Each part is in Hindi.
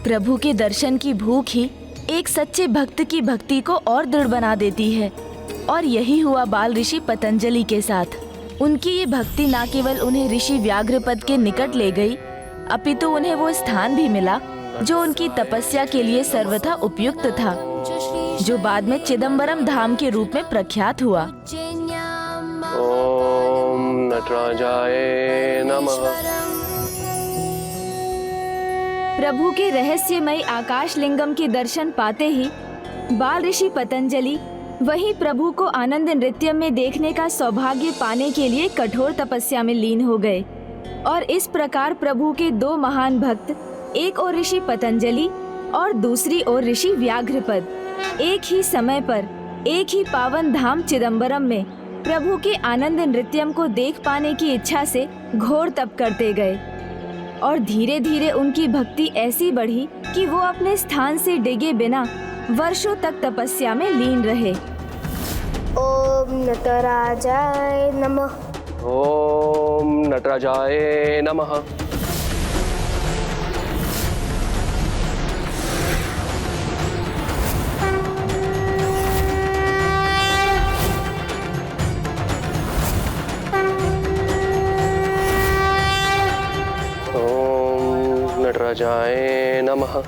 प्रभु के दर्शन की भूख ही एक सच्चे भक्त की भक्ति को और दृढ़ बना देती है। और यही हुआ बाल ऋषि पतंजलि के साथ। उनकी ये भक्ति न केवल उन्हें ऋषि व्याघ्रपद के निकट ले गई, अपितु उन्हें वो स्थान भी मिला जो उनकी तपस्या के लिए सर्वथा उपयुक्त था, जो बाद में चिदंबरम धाम के रूप में प्रख्यात हुआ। ओम नटराजाय नमः। प्रभु के रहस्यमय आकाश लिंगम के दर्शन पाते ही बाल ऋषि पतंजलि वही प्रभु को आनंद नृत्य में देखने का सौभाग्य पाने के लिए कठोर तपस्या में लीन हो गए। और इस प्रकार प्रभु के दो महान भक्त, एक ओर ऋषि पतंजलि और दूसरी ओर ऋषि व्याघ्रपद, एक ही समय पर एक ही पावन धाम चिदंबरम में प्रभु के आनंद नृत्यम को देख पाने की इच्छा से घोर तप करते गए। और धीरे धीरे उनकी भक्ति ऐसी बढ़ी कि वो अपने स्थान से डिगे बिना वर्षों तक तपस्या में लीन रहे। ओम नटराजाय नमः। ओम नटराजाय नमः। ओम नटराजाय नमः।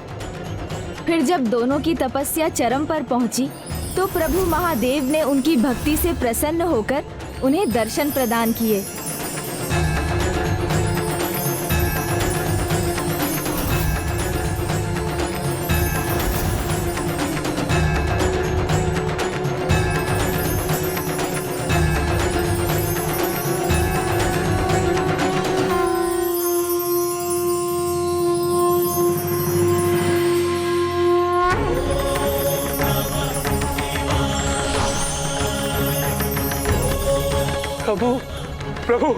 फिर जब दोनों की तपस्या चरम पर पहुंची तो प्रभु महादेव ने उनकी भक्ति से प्रसन्न होकर उन्हें दर्शन प्रदान किए। प्रभु प्रभु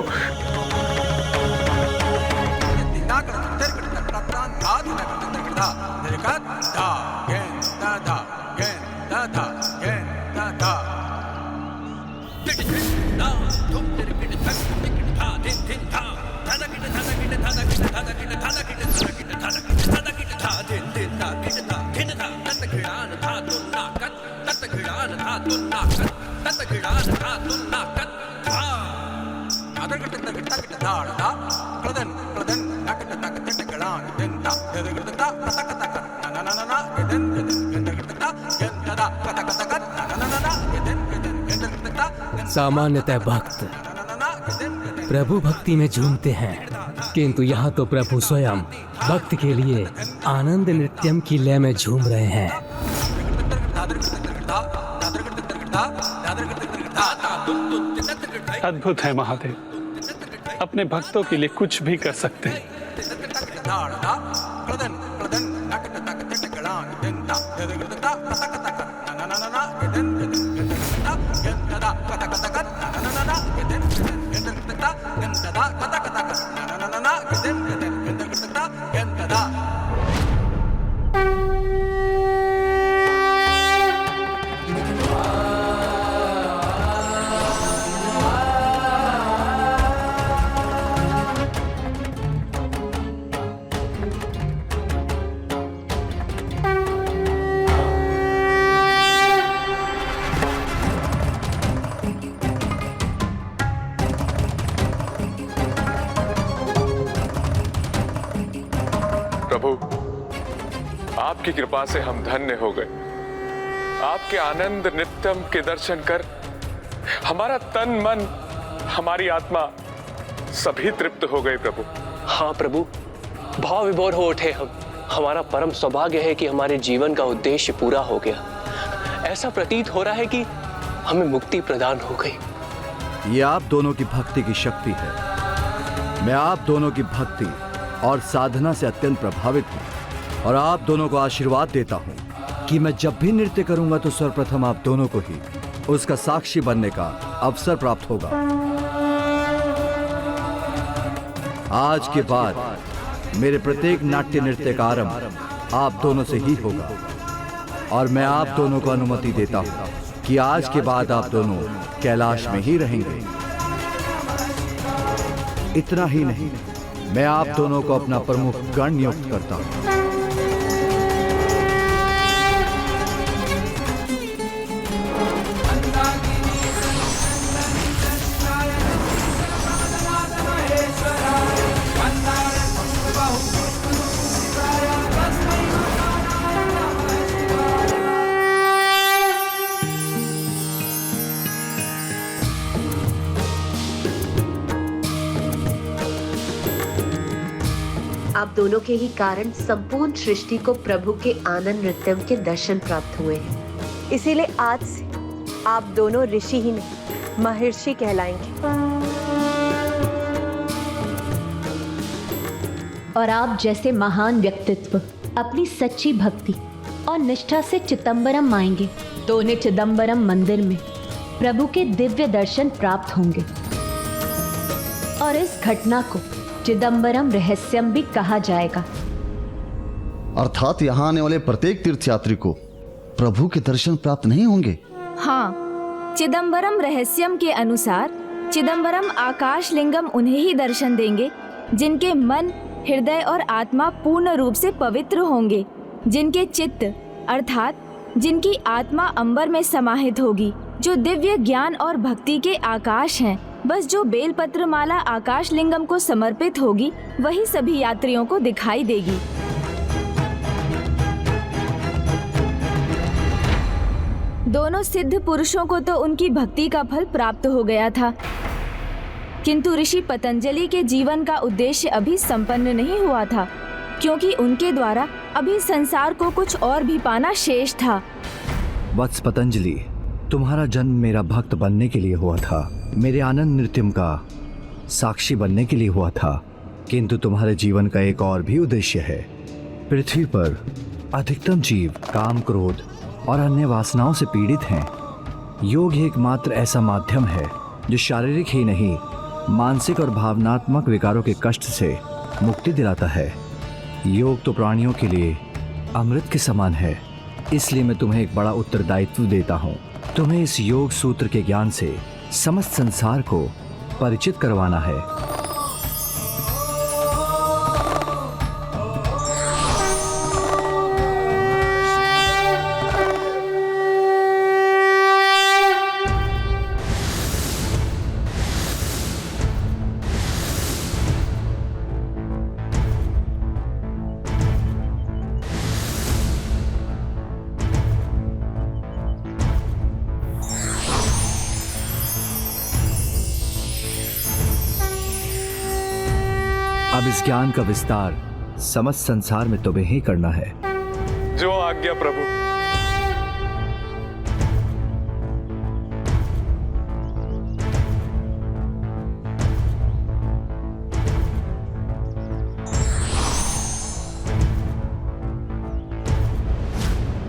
सामान्यतः भक्त प्रभु भक्ति में झूमते हैं, किंतु यहाँ तो प्रभु स्वयं भक्त के लिए आनंद नृत्यम की लय में झूम रहे हैं। अद्भुत है महादेव, अपने भक्तों के लिए कुछ भी कर सकते हैं। प्रभु, आपकी कृपा से हम धन्य हो गए। आपके आनंद नित्यम के दर्शन कर हमारा तन मन, हमारी आत्मा सभी तृप्त हो गए प्रभु। हाँ प्रभु, भाव विभोर हो उठे हम। हमारा परम सौभाग्य है कि हमारे जीवन का उद्देश्य पूरा हो गया। ऐसा प्रतीत हो रहा है कि हमें मुक्ति प्रदान हो गई। ये आप दोनों की भक्ति की शक्ति है। मैं आप दोनों की भक्ति और साधना से अत्यंत प्रभावित हूँ और आप दोनों को आशीर्वाद देता हूँ कि मैं जब भी नृत्य करूंगा तो सर्वप्रथम आप दोनों को ही उसका साक्षी बनने का अवसर प्राप्त होगा। आज के बाद मेरे प्रत्येक नाट्य नृत्य का आरंभ आप दोनों से ही होगा और मैं आप दोनों को अनुमति देता हूँ कि आज के बाद आप दोनों कैलाश में ही रहेंगे। इतना ही नहीं, मैं आप दोनों को अपना प्रमुख गण नियुक्त करता हूँ। आप दोनों के ही कारण संपूर्ण सृष्टि को प्रभु के आनंद नृत्यम के दर्शन प्राप्त हुए हैं। इसीलिए आज से आप दोनों ऋषि ही नहीं महर्षि कहलाएंगे। और आप जैसे महान व्यक्तित्व अपनी सच्ची भक्ति और निष्ठा से चिदंबरम आएंगे तो उन्हें चिदंबरम मंदिर में प्रभु के दिव्य दर्शन प्राप्त होंगे। और इस घटना को चिदंबरम रहस्यम भी कहा जाएगा। अर्थात यहाँ आने वाले प्रत्येक तीर्थयात्री को प्रभु के दर्शन प्राप्त नहीं होंगे। हाँ, चिदंबरम रहस्यम के अनुसार चिदंबरम आकाश लिंगम उन्हें ही दर्शन देंगे जिनके मन, हृदय और आत्मा पूर्ण रूप से पवित्र होंगे, जिनके चित्त अर्थात जिनकी आत्मा अंबर में समाहित होगी, जो दिव्य ज्ञान और भक्ति के आकाश हैं। बस जो बेलपत्र माला आकाश लिंगम को समर्पित होगी वही सभी यात्रियों को दिखाई देगी। दोनों सिद्ध पुरुषों को तो उनकी भक्ति का फल प्राप्त हो गया था, किंतु ऋषि पतंजलि के जीवन का उद्देश्य अभी संपन्न नहीं हुआ था, क्योंकि उनके द्वारा अभी संसार को कुछ और भी पाना शेष था। वत्स पतंजलि, तुम्हारा जन्म मेरा भक्त बनने के लिए हुआ था, मेरे आनंद नृत्यम का साक्षी बनने के लिए हुआ था, किंतु तुम्हारे जीवन का एक और भी उद्देश्य है। पृथ्वी पर अधिकतम जीव काम, क्रोध और अन्य वासनाओं से पीड़ित हैं। योग एकमात्र ऐसा माध्यम है जो शारीरिक ही नहीं मानसिक और भावनात्मक विकारों के कष्ट से मुक्ति दिलाता है। योग तो प्राणियों के लिए अमृत के समान है, इसलिए मैं तुम्हें एक बड़ा उत्तरदायित्व देता हूँ। तुम्हें इस योग सूत्र के ज्ञान से समस्त संसार को परिचित करवाना है। अब इस ज्ञान का विस्तार समस्त संसार में तुम्हें ही करना है। जो आज्ञा प्रभु।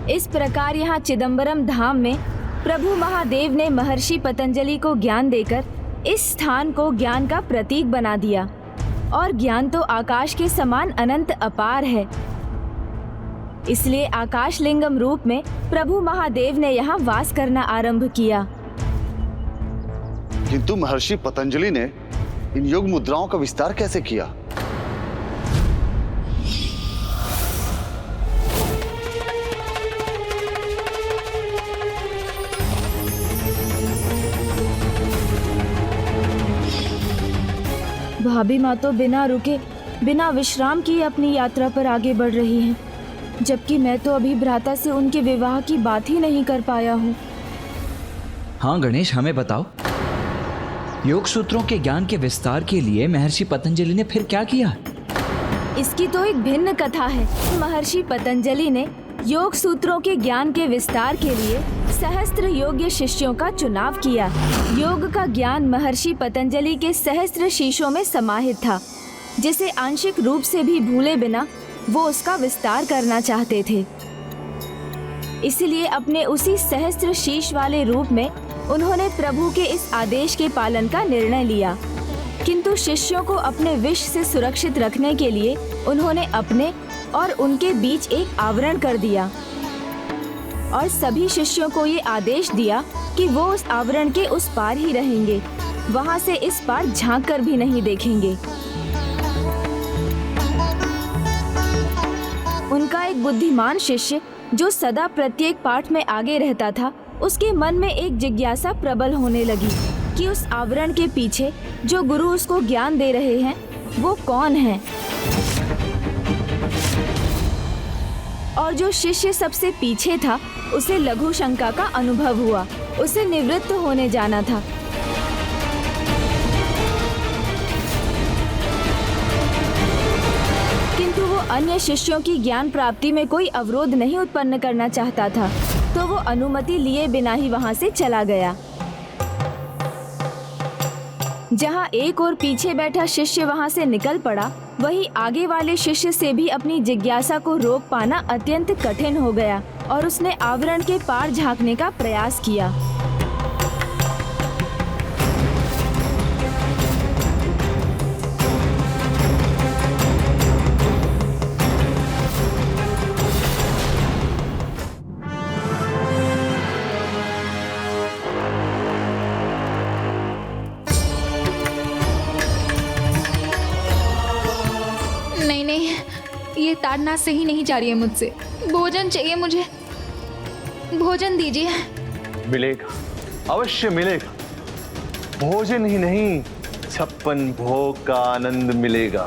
इस प्रकार यहाँ चिदंबरम धाम में प्रभु महादेव ने महर्षि पतंजलि को ज्ञान देकर इस स्थान को ज्ञान का प्रतीक बना दिया। और ज्ञान तो आकाश के समान अनंत अपार है, इसलिए आकाश लिंगम रूप में प्रभु महादेव ने यहाँ वास करना आरंभ किया। किंतु महर्षि पतंजलि ने इन योग मुद्राओं का विस्तार कैसे किया? भाभी माँ तो बिना रुके, बिना विश्राम किए अपनी यात्रा पर आगे बढ़ रही हैं, जबकि मैं तो अभी भ्राता से उनके विवाह की बात ही नहीं कर पाया हूँ। हाँ गणेश, हमें बताओ, योग सूत्रों के ज्ञान के विस्तार के लिए महर्षि पतंजलि ने फिर क्या किया? इसकी तो एक भिन्न कथा है। महर्षि पतंजलि ने योग सूत्रों के ज्ञान के विस्तार के लिए सहस्त्र योग्य शिष्यों का चुनाव किया। योग का ज्ञान महर्षि पतंजलि के सहस्त्र शीशों में समाहित था, जिसे आंशिक रूप से भी भूले बिना वो उसका विस्तार करना चाहते थे। इसलिए अपने उसी सहस्त्र शीश वाले रूप में उन्होंने प्रभु के इस आदेश के पालन का निर्णय लिया, किंतु शिष्यों को अपने विष से सुरक्षित रखने के लिए उन्होंने अपने और उनके बीच एक आवरण कर दिया और सभी शिष्यों को ये आदेश दिया कि वो उस आवरण के उस पार ही रहेंगे, वहां से इस पार झांक कर भी नहीं देखेंगे। उनका एक बुद्धिमान शिष्य जो सदा प्रत्येक पाठ में आगे रहता था, उसके मन में एक जिज्ञासा प्रबल होने लगी कि उस आवरण के पीछे जो गुरु उसको ज्ञान दे रहे हैं वो कौन है। और जो शिष्य सबसे पीछे था उसे लघु शंका का अनुभव हुआ, उसे निवृत्त होने जाना था। अन्य शिष्यों की ज्ञान प्राप्ति में कोई अवरोध नहीं उत्पन्न करना चाहता था, तो वो अनुमति लिए बिना ही वहां से चला गया। जहां एक और पीछे बैठा शिष्य वहां से निकल पड़ा, वहीं आगे वाले शिष्य से भी अपनी जिज्ञासा को रोक पाना अत्यंत कठिन हो गया और उसने आवरण के पार झांकने का प्रयास किया। ये ताड़ना सही नहीं जा रही है मुझसे। भोजन चाहिए मुझे, भोजन दीजिए। मिलेगा, अवश्य मिलेगा। भोजन ही नहीं, 56 भोग का आनंद मिलेगा।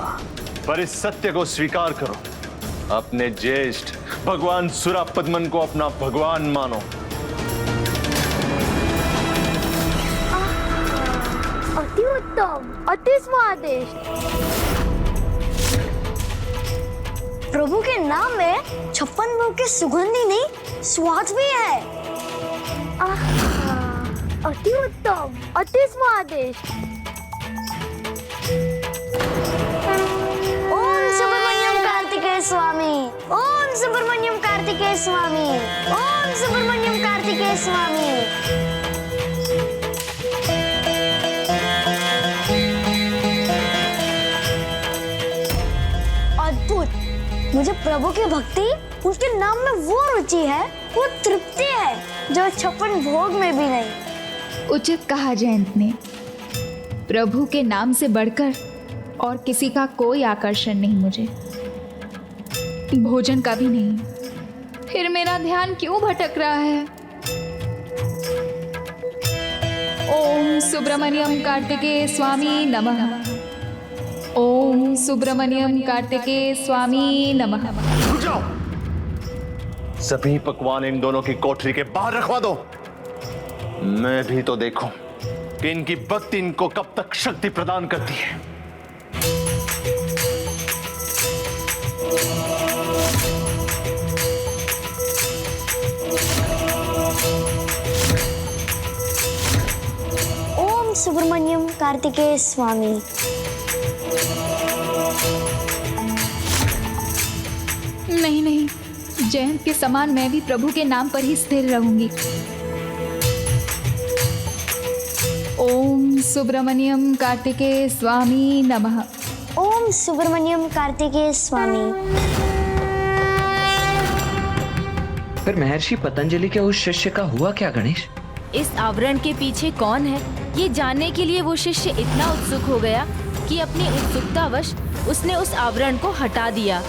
पर इस सत्य को स्वीकार करो, अपने ज्येष्ठ भगवान सुरापद्मन को अपना भगवान मानो। अति उत्तम, अति स्वादिष्ट। प्रभु के नाम में 56 भोग की सुगंधी नहीं, स्वाद भी है। अति उत्तम, अति स्वादिष्ट। ओम सुब्रमण्यम कार्तिकेय स्वामी, ओम सुब्रमण्यम कार्तिकेय स्वामी, ओम सुब्रमण्यम कार्तिकेय स्वामी। अद्भुत। मुझे प्रभु की भक्ति, उसके नाम में वो रुचि है, वो तृप्ति है जो 56 भोग में भी नहीं। उचित कहा जयंत ने। प्रभु के नाम से बढ़कर और किसी का कोई आकर्षण नहीं मुझे, भोजन का भी नहीं। फिर मेरा ध्यान क्यों भटक रहा है? ओम सुब्रमण्यम कार्तिकेय स्वामी नमः। ओम सुब्रमण्यम कार्तिकेय स्वामी नमः। रुक जाओ, सभी पकवान इन दोनों की कोठरी के बाहर रखवा दो। मैं भी तो देखूं कि इनकी भक्ति इनको कब तक शक्ति प्रदान करती है। ओम सुब्रमण्यम कार्तिकेय स्वामी। नहीं नहीं, जयंत के समान मैं भी प्रभु के नाम पर ही स्थिर रहूंगी। ओम सुब्रमण्यम कार्तिकेय स्वामी नमः। ओम सुब्रमण्यम कार्तिकेय स्वामी। फिर महर्षि पतंजलि के उस शिष्य का हुआ क्या गणेश? इस आवरण के पीछे कौन है, ये जानने के लिए वो शिष्य इतना उत्सुक हो गया कि अपनी उत्सुकतावश उसने उस आवरण को हटा दिया।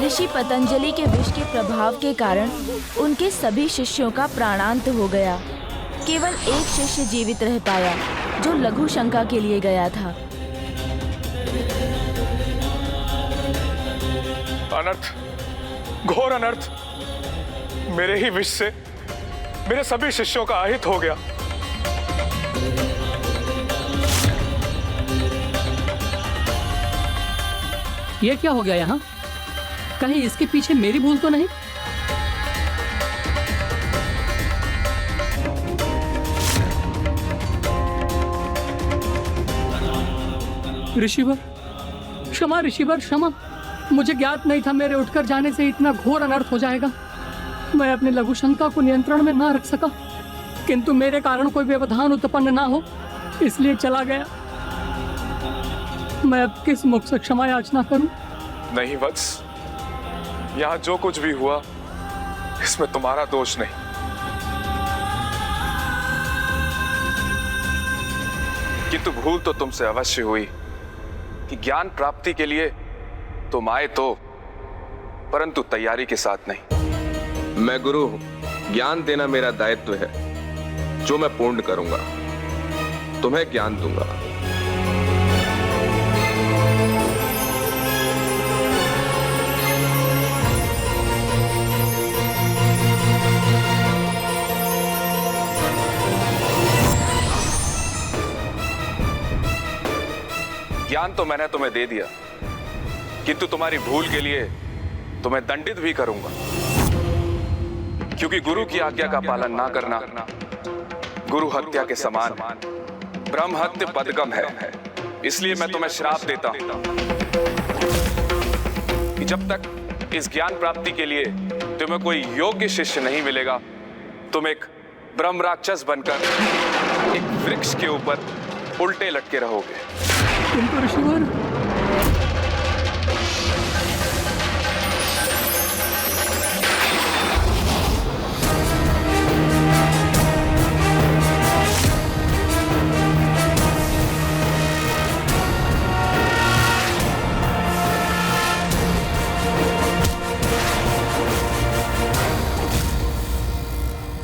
ऋषि पतंजलि के विष के प्रभाव के कारण उनके सभी शिष्यों का प्राणांत हो गया। केवल एक शिष्य जीवित रह पाया, जो लघु शंका के लिए गया था। अनर्थ, घोर अनर्थ। मेरे ही विष से मेरे सभी शिष्यों का अहित हो गया। ये क्या हो गया यहाँ? कहीं इसके पीछे मेरी भूल तो नहीं? ऋषिवर, क्षमा ऋषिवर, क्षमा। मुझे ज्ञात नहीं था मेरे उठकर जाने से इतना घोर अनर्थ हो जाएगा। मैं अपने लघु शंका को नियंत्रण में ना रख सका, किंतु मेरे कारण कोई व्यवधान उत्पन्न ना हो, इसलिए चला गया। मैं अब किस मुख से क्षमा याचना करूं? नहीं वत्स, यहाँ जो कुछ भी हुआ इसमें तुम्हारा दोष नहीं। किंतु भूल तो तुमसे अवश्य हुई कि ज्ञान प्राप्ति के लिए तुम आए तो, परंतु तैयारी के साथ नहीं। मैं गुरु हूं, ज्ञान देना मेरा दायित्व है, जो मैं पूर्ण करूंगा। तुम्हें ज्ञान दूंगा। ज्ञान तो मैंने तुम्हें दे दिया, किंतु तुम्हारी भूल के लिए तुम्हें दंडित भी करूंगा, क्योंकि गुरु की आज्ञा का पालन ना करना गुरु हत्या के समान ब्रह्म हत्या पदगम है। इसलिए मैं तुम्हें श्राप देता हूं कि जब तक इस ज्ञान प्राप्ति के लिए तुम्हें कोई योग्य शिष्य नहीं मिलेगा, तुम एक ब्रह्म राक्षस बनकर एक वृक्ष के ऊपर उल्टे लटके रहोगे। किंतु ऋषिवर,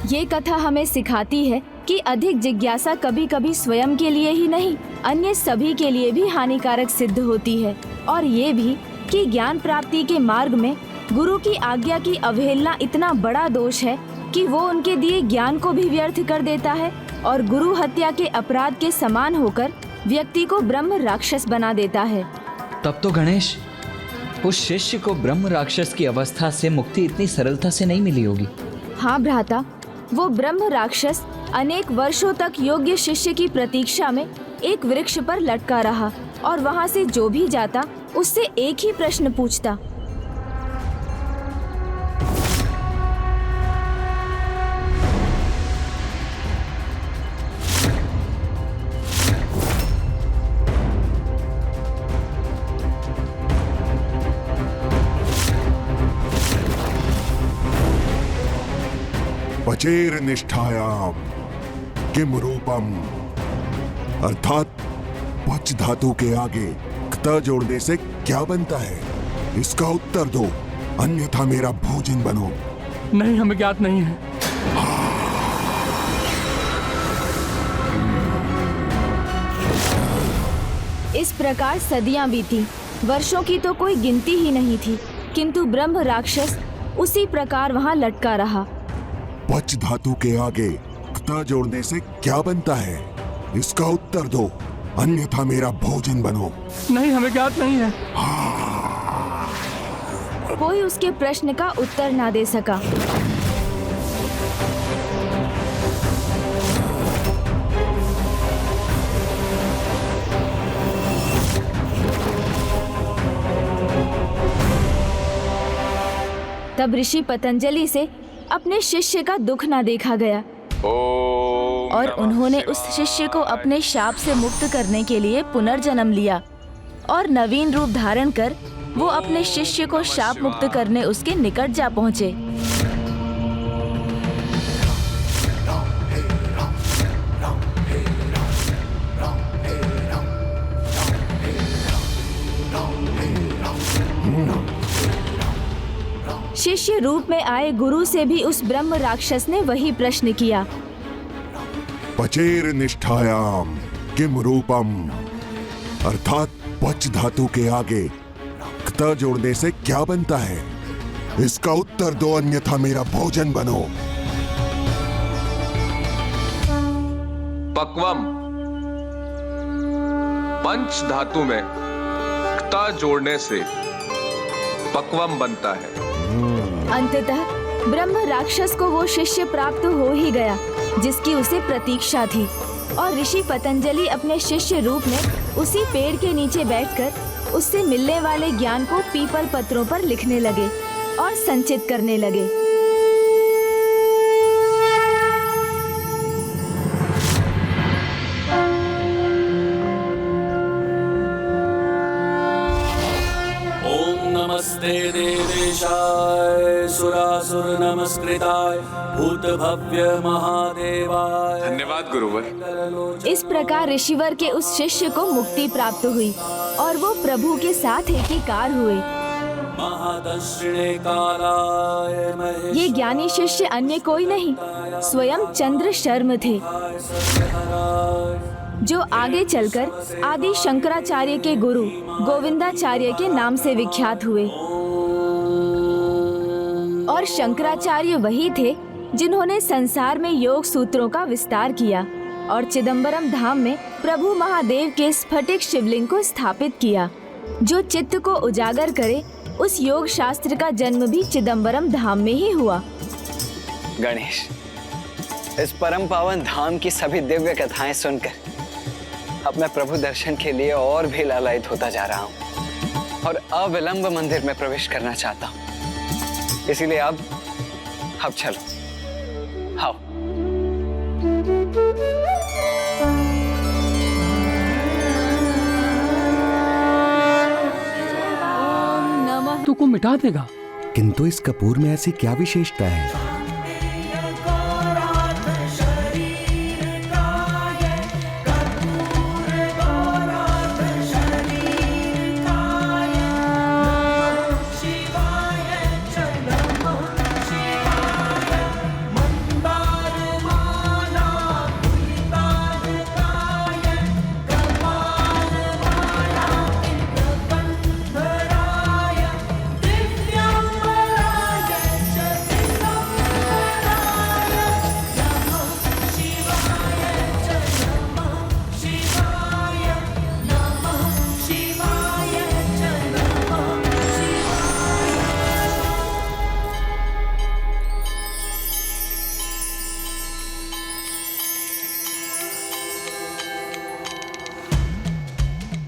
ये कथा हमें सिखाती है कि अधिक जिज्ञासा कभी कभी स्वयं के लिए ही नहीं, अन्य सभी के लिए भी हानिकारक सिद्ध होती है। और ये भी कि ज्ञान प्राप्ति के मार्ग में गुरु की आज्ञा की अवहेलना इतना बड़ा दोष है कि वो उनके दिए ज्ञान को भी व्यर्थ कर देता है और गुरु हत्या के अपराध के समान होकर व्यक्ति को ब्रह्म राक्षस बना देता है। तब तो गणेश, उस शिष्य को ब्रह्म राक्षस की अवस्था से मुक्ति इतनी सरलता से नहीं मिली होगी। हाँ भ्राता, वो ब्रह्म राक्षस अनेक वर्षों तक योग्य शिष्य की प्रतीक्षा में एक वृक्ष पर लटका रहा और वहाँ से जो भी जाता उससे एक ही प्रश्न पूछता। पचेर निष्ठायाम किम रूपम, अर्थात पच धातु के आगे क्त जोड़ने से क्या बनता है, इसका उत्तर दो, अन्यथा मेरा भोजन बनो। नहीं, हमें ज्ञात नहीं है। इस प्रकार सदियां बीती, वर्षों की तो कोई गिनती ही नहीं थी, किंतु ब्रह्म राक्षस उसी प्रकार वहाँ लटका रहा। पच धातु के आगे क्त जोड़ने से क्या बनता है, इसका उत्तर दो, अन्यथा मेरा भोजन बनो। नहीं, हमें ज्ञात नहीं है। कोई उसके प्रश्न का उत्तर ना दे सका। तब ऋषि पतंजलि से अपने शिष्य का दुख ना देखा गया और उन्होंने उस शिष्य को अपने शाप से मुक्त करने के लिए पुनर्जन्म लिया और नवीन रूप धारण कर वो अपने शिष्य को शाप मुक्त करने उसके निकट जा पहुँचे। शिष्य रूप में आए गुरु से भी उस ब्रह्म राक्षस ने वही प्रश्न किया। पचेर निष्ठायाम किम रूपम, अर्थात पच धातु के आगे क्त जोड़ने से क्या बनता है, इसका उत्तर दो, अन्यथा मेरा भोजन बनो। पक्वम, पंच धातु में क्त जोड़ने से पक्वम बनता है। अंततः ब्रह्म राक्षस को वो शिष्य प्राप्त हो ही गया जिसकी उसे प्रतीक्षा थी और ऋषि पतंजलि अपने शिष्य रूप में उसी पेड़ के नीचे बैठकर उससे मिलने वाले ज्ञान को पीपल पत्रों पर लिखने लगे और संचित करने लगे। नमस्ते देवेशाय सुरासुर नमस्कृताय भूत भव्य महादेवाय। धन्यवाद गुरुवर। इस प्रकार ऋषिवर के उस शिष्य को मुक्ति प्राप्त हुई और वो प्रभु के साथ एकीकार हुए। ये ज्ञानी शिष्य अन्य कोई नहीं, स्वयं चंद्र शर्म थे, जो आगे चलकर आदि शंकराचार्य के गुरु गोविंदाचार्य के नाम से विख्यात हुए। और शंकराचार्य वही थे जिन्होंने संसार में योग सूत्रों का विस्तार किया और चिदंबरम धाम में प्रभु महादेव के स्फटिक शिवलिंग को स्थापित किया, जो चित्त को उजागर करे। उस योग शास्त्र का जन्म भी चिदंबरम धाम में ही हुआ। गणेश, इस परम पावन धाम की सभी दिव्य कथाएं सुनकर अब मैं प्रभु दर्शन के लिए और भी लालायित होता जा रहा हूँ और अविलंब मंदिर में प्रवेश करना चाहता हूँ। इसीलिए अब चलो, आओ। तू को मिटा देगा। किंतु इस कपूर में ऐसी क्या विशेषता है?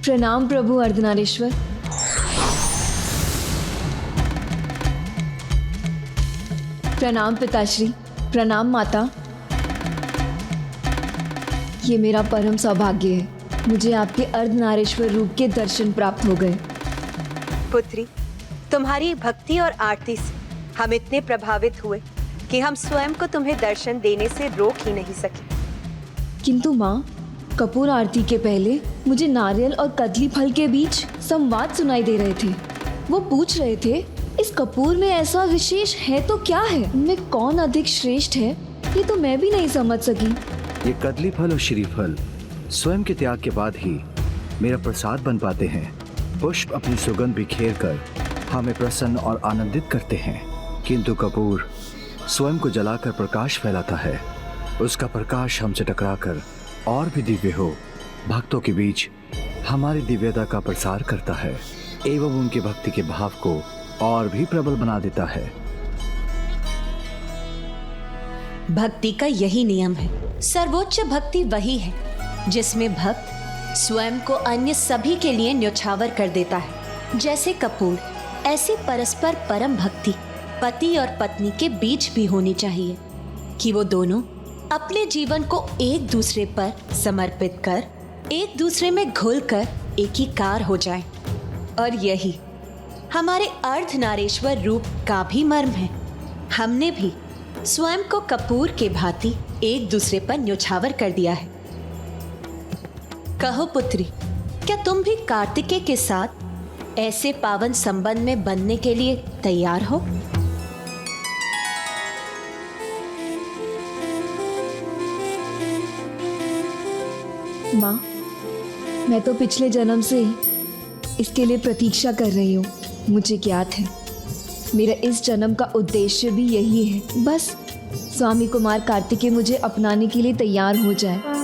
प्रणाम प्रभु अर्धनारीश्वर। प्रणाम पिताश्री, प्रणाम माता। ये मेरा परम सौभाग्य है, मुझे आपके अर्धनारीश्वर रूप के दर्शन प्राप्त हो गए। पुत्री, तुम्हारी भक्ति और आरती से हम इतने प्रभावित हुए कि हम स्वयं को तुम्हें दर्शन देने से रोक ही नहीं सके। किंतु माँ, कपूर आरती के पहले मुझे नारियल और कदली फल के बीच संवाद सुनाई दे रहे थे। वो पूछ रहे थे, इस कपूर में ऐसा विशेष है तो क्या है? इनमें कौन अधिक श्रेष्ठ है? ये तो मैं भी नहीं समझ सकी। ये कदली फल और श्रीफल स्वयं के त्याग के बाद ही मेरा प्रसाद बन पाते हैं। पुष्प अपनी सुगंध बिखेर कर हमें प्रसन्न और आनंदित करते हैं, किंतु कपूर स्वयं को जलाकर प्रकाश फैलाता है। उसका प्रकाश हमसे टकराकर और भी दिव्य हो भक्तों के बीच हमारी दिव्यता का प्रसार करता है एवं उनके भक्ति के भाव को और भी प्रबल बना देता है। भक्ति का यही नियम है। सर्वोच्च भक्ति वही है जिसमें भक्त स्वयं को अन्य सभी के लिए न्यौछावर कर देता है। जैसे कपूर, ऐसे परस्पर परम भक्ति पति और पत्नी के बीच भी होनी चाहिए कि वो दोनों अपने जीवन को एक दूसरे पर समर्पित कर एक दूसरे में घुलकर एकीकार हो जाए। और यही हमारे अर्धनारीश्वर रूप का भी मर्म है। हमने भी स्वयं को कपूर के भांति एक दूसरे पर न्यौछावर कर दिया है। कहो पुत्री, क्या तुम भी कार्तिकेय के साथ ऐसे पावन संबंध में बनने के लिए तैयार हो? माँ, मैं तो पिछले जन्म से ही इसके लिए प्रतीक्षा कर रही हूँ। मुझे ज्ञात है मेरा इस जन्म का उद्देश्य भी यही है, बस स्वामी कुमार कार्तिकेय मुझे अपनाने के लिए तैयार हो जाए।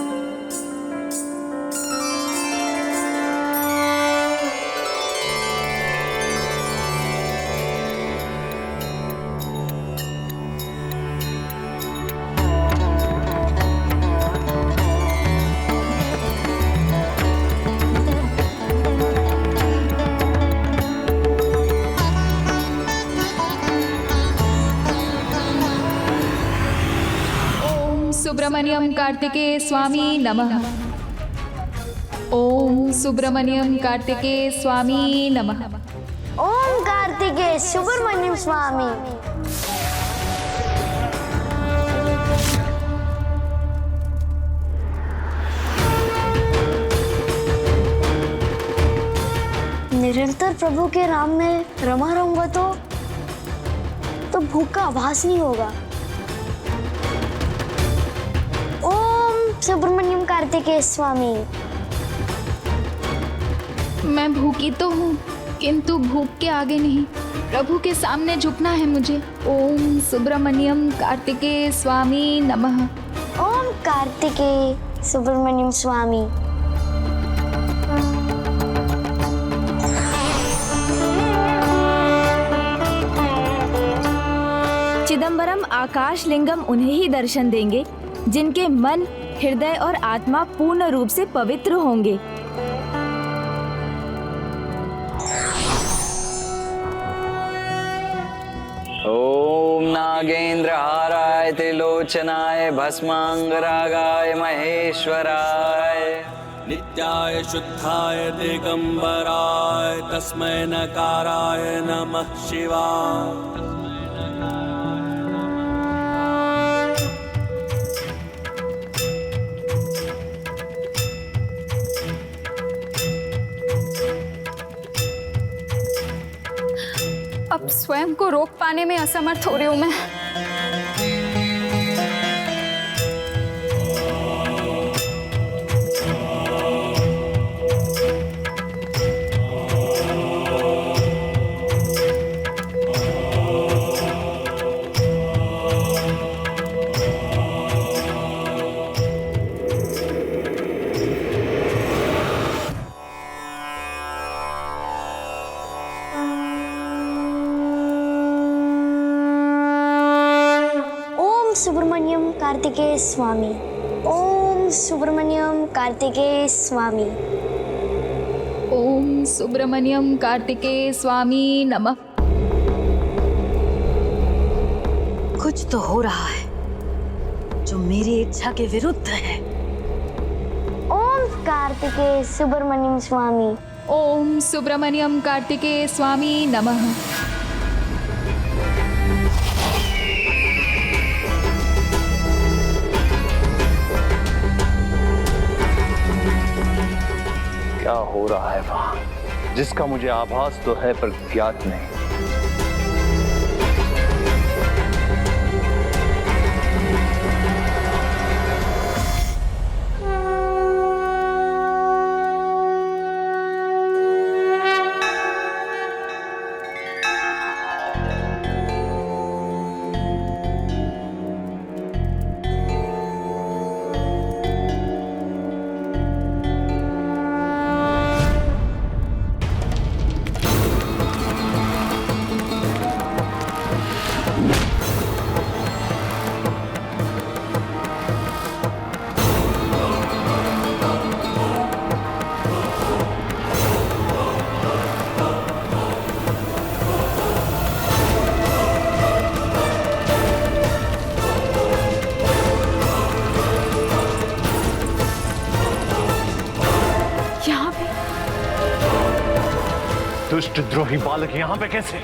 सुब्रमण्यम कार्तिकेय स्वामी नमः। ओम सुब्रमण्यम कार्तिकेय स्वामी नमः। ओम कार्तिकेय सुब्रमण्यम स्वामी। निरंतर प्रभु के नाम में रमा रहूंगा तो भूख का आभास नहीं होगा। ओम सुब्रमण्यम कार्तिकेय स्वामी। मैं भूखी तो हूँ, किंतु भूख के आगे नहीं, प्रभु के सामने झुकना है मुझे। ओम सुब्रमण्यम कार्तिकेय स्वामी नमः। ओम कार्तिकेय सुब्रमण्यम स्वामी। चिदम्बरम आकाश लिंगम उन्हें ही दर्शन देंगे जिनके मन, हृदय और आत्मा पूर्ण रूप से पवित्र होंगे। ओम नागेंद्रहाराय त्रिलोचनाय भस्मांगरागाय महेश्वराय नित्याय शुद्धाय दिगंबराय तस्मै नकाराय नमः शिवाय। अब स्वयं को रोक पाने में असमर्थ हो रही हूँ मैं। सुब्रमण्यम कार्तिकेय स्वामी। ओम सुब्रमण्यम कार्तिकेय स्वामी। ओम सुब्रमण्यम कार्तिकेय स्वामी नमः। कुछ तो हो रहा है जो मेरी इच्छा के विरुद्ध है। ओम कार्तिकेय सुब्रमण्यम स्वामी। ओम सुब्रमण्यम कार्तिकेय स्वामी नमः। क्या हो रहा है वहां, जिसका मुझे आभास तो है पर ज्ञात नहीं। दुष्ट द्रोही बालक यहाँ पे कैसे?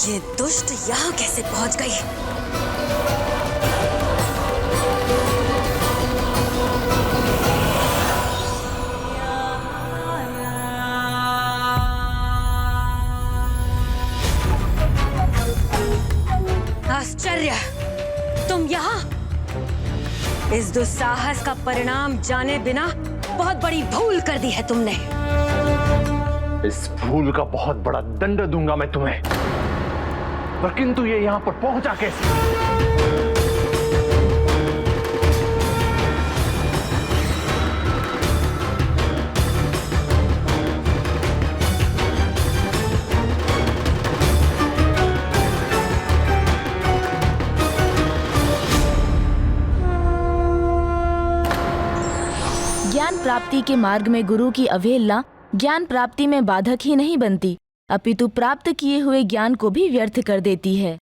ये दुष्ट यहाँ कैसे पहुंच गई? आश्चर्य, तुम यहाँ? इस दुस्साहस का परिणाम जाने बिना बहुत बड़ी भूल कर दी है तुमने। इस भूल का बहुत बड़ा दंड दूंगा मैं तुम्हें, पर किंतु ये यहां पर पहुंचा कैसे? ज्ञान प्राप्ति के मार्ग में गुरु की अवहेलना ज्ञान प्राप्ति में बाधक ही नहीं बनती, अपितु प्राप्त किए हुए ज्ञान को भी व्यर्थ कर देती है।